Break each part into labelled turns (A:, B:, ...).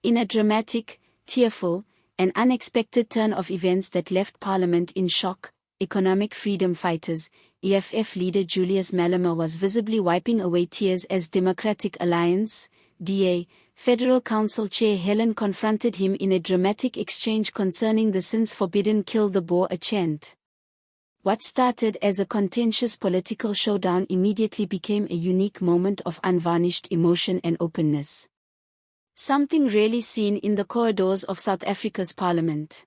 A: In a dramatic, tearful, and unexpected turn of events that left Parliament in shock, economic freedom fighters, EFF leader Julius Malema was visibly wiping away tears as Democratic Alliance, DA, Federal Council Chair Helen confronted him in a dramatic exchange concerning the since forbidden Kill the Boer Chant. What started as a contentious political showdown immediately became a unique moment of unvarnished emotion and openness. Something rarely seen in the corridors of South Africa's parliament.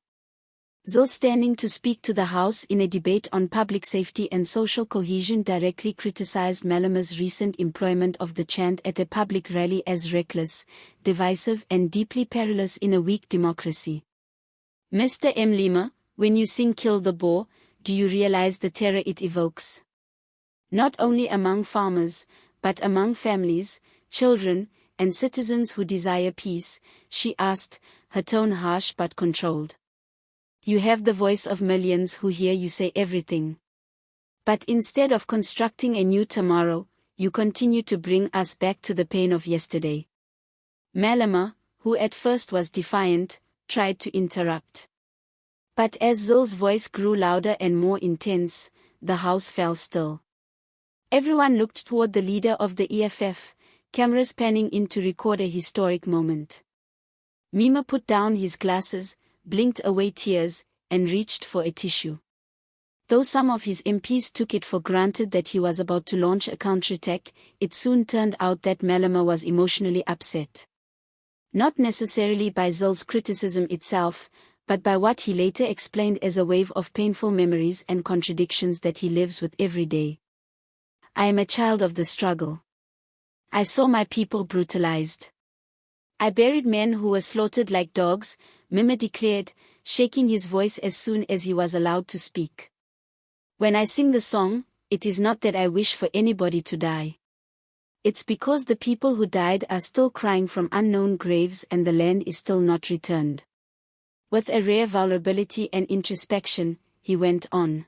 A: Zille, standing to speak to the House in a debate on public safety and social cohesion, directly criticized Malema's recent employment of the chant at a public rally as reckless, divisive and deeply perilous in a weak democracy. Mr. Malema, when you sing Kill the Boer, do you realize the terror it evokes? Not only among farmers, but among families, children, and citizens who desire peace, she asked, her tone harsh but controlled. You have the voice of millions who hear you say everything. But instead of constructing a new tomorrow, you continue to bring us back to the pain of yesterday. Malema, who at first was defiant, tried to interrupt. But as Zille's voice grew louder and more intense, the House fell still. Everyone looked toward the leader of the EFF, cameras panning in to record a historic moment. Malema put down his glasses, blinked away tears, and reached for a tissue. Though some of his MPs took it for granted that he was about to launch a counterattack, it soon turned out that Malema was emotionally upset. Not necessarily by Zille's criticism itself, but by what he later explained as a wave of painful memories and contradictions that he lives with every day. I am a child of the struggle. I saw my people brutalized. I buried men who were slaughtered like dogs, Malema declared, shaking his voice as soon as he was allowed to speak. When I sing the song, it is not that I wish for anybody to die. It's because the people who died are still crying from unknown graves and the land is still not returned. With a rare vulnerability and introspection, he went on.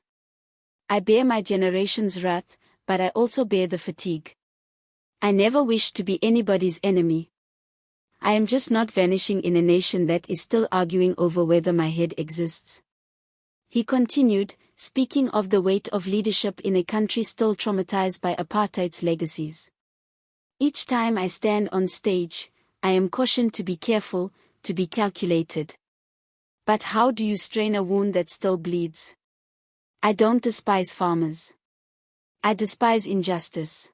A: I bear my generation's wrath, but I also bear the fatigue. I never wished to be anybody's enemy. I am just not vanishing in a nation that is still arguing over whether my head exists. He continued, speaking of the weight of leadership in a country still traumatized by apartheid's legacies. Each time I stand on stage, I am cautioned to be careful, to be calculated. But how do you strain a wound that still bleeds? I don't despise farmers. I despise injustice.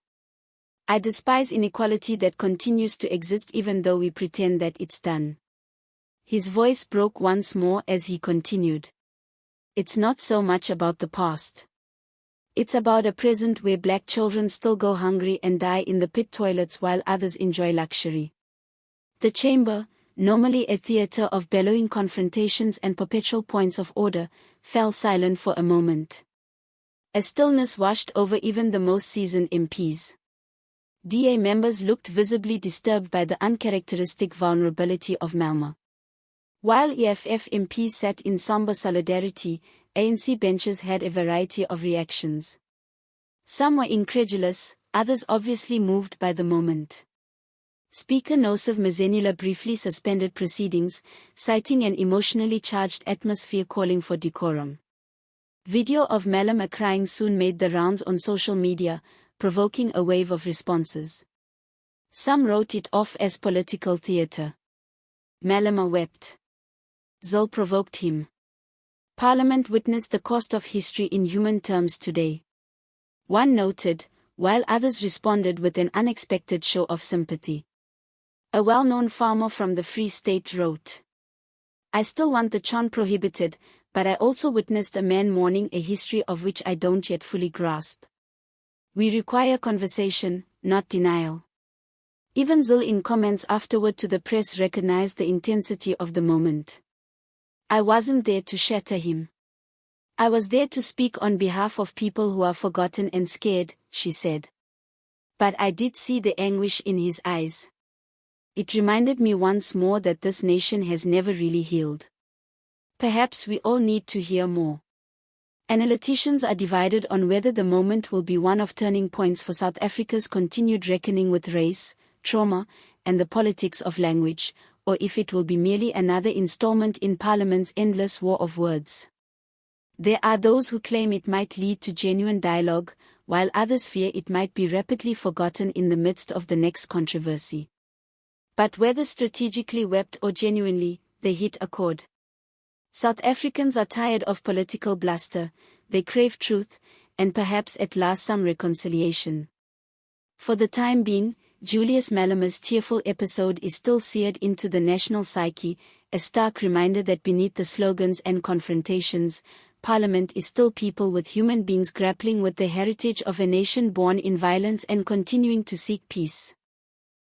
A: I despise inequality that continues to exist even though we pretend that it's done. His voice broke once more as he continued. It's not so much about the past. It's about a present where black children still go hungry and die in the pit toilets while others enjoy luxury. The chamber, normally a theater of bellowing confrontations and perpetual points of order, fell silent for a moment. A stillness washed over even the most seasoned MPs. DA members looked visibly disturbed by the uncharacteristic vulnerability of Malema. While EFF MPs sat in somber solidarity, ANC benches had a variety of reactions. Some were incredulous, others obviously moved by the moment. Speaker Nosif Mazenula briefly suspended proceedings, citing an emotionally charged atmosphere calling for decorum. Video of Malema crying soon made the rounds on social media, provoking a wave of responses. Some wrote it off as political theatre. Malema wept. Zille provoked him. Parliament witnessed the cost of history in human terms today. One noted, while others responded with an unexpected show of sympathy. A well-known farmer from the Free State wrote, I still want the chant prohibited, but I also witnessed a man mourning a history of which I don't yet fully grasp. We require conversation, not denial. Even Zille in comments afterward to the press recognized the intensity of the moment. I wasn't there to shatter him. I was there to speak on behalf of people who are forgotten and scared, she said. But I did see the anguish in his eyes. It reminded me once more that this nation has never really healed. Perhaps we all need to hear more. Analyticians are divided on whether the moment will be one of turning points for South Africa's continued reckoning with race, trauma, and the politics of language, or if it will be merely another installment in Parliament's endless war of words. There are those who claim it might lead to genuine dialogue, while others fear it might be rapidly forgotten in the midst of the next controversy. But whether strategically wept or genuinely, they hit a chord. South Africans are tired of political bluster, they crave truth, and perhaps at last some reconciliation. For the time being, Julius Malema's tearful episode is still seared into the national psyche, a stark reminder that beneath the slogans and confrontations, Parliament is still people with human beings grappling with the heritage of a nation born in violence and continuing to seek peace.